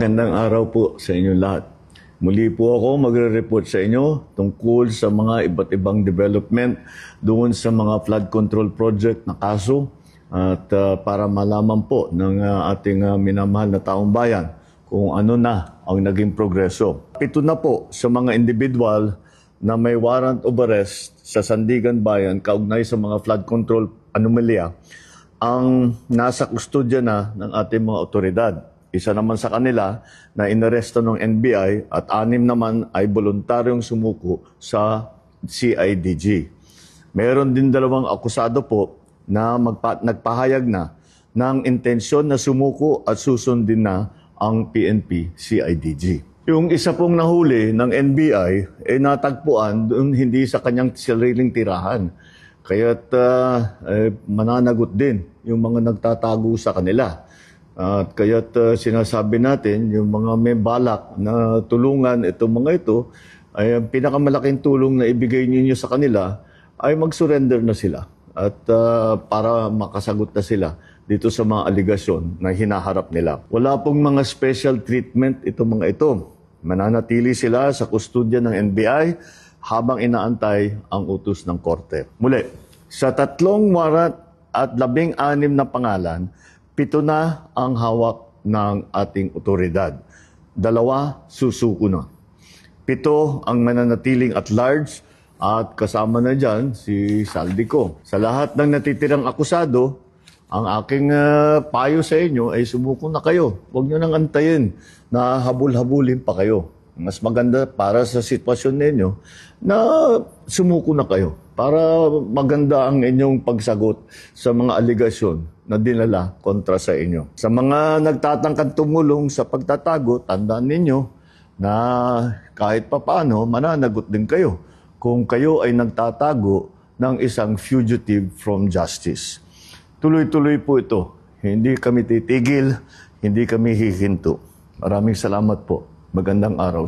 Magandang araw po sa inyo lahat. Muli po ako magre-report sa inyo tungkol sa mga iba't ibang development doon sa mga flood control project na kaso at para malaman po ng ating minamahal na taong bayan kung ano na ang naging progreso. Ito na po sa mga individual na may warrant of arrest sa Sandigan Bayan kaugnay sa mga flood control anomalya ang nasa kustodya na ng ating mga otoridad. Isa naman sa kanila na inaresto ng NBI at 6 naman ay voluntaryong sumuko sa CIDG. Meron din 2 akusado po na nagpahayag na ng intensyon na sumuko at susundin na ang PNP CIDG. Yung isa pong nahuli ng NBI ay natagpuan doon hindi sa kanyang sariling tirahan. Kaya't mananagot din yung mga nagtatago sa kanila. At kaya't sinasabi natin, yung mga may balak na tulungan itong mga ito, ay ang pinakamalaking tulong na ibigay ninyo sa kanila ay mag-surrender na sila. At para makasagot na sila dito sa mga aligasyon na hinaharap nila. Wala pong mga special treatment itong mga ito. Mananatili sila sa kustodya ng NBI habang inaantay ang utos ng korte. Muli, sa 3 warrant at 16 na pangalan, 7 na ang hawak ng ating otoridad. 2 susuko na. 7 ang mananatiling at large at kasama na dyan si Saldico. Sa lahat ng natitirang akusado, ang aking payo sa inyo ay sumuko na kayo. Huwag nyo nang antayin na habul-habulin pa kayo. Mas maganda para sa sitwasyon ninyo na sumuko na kayo para maganda ang inyong pagsagot sa mga aligasyon na dinala kontra sa inyo. Sa mga nagtatangkang tumulong sa pagtatago, tandaan ninyo na kahit papaano mananagot din kayo kung kayo ay nagtatago ng isang fugitive from justice. Tuloy-tuloy po ito. Hindi kami titigil, hindi kami hihinto. Maraming salamat po. Magandang araw.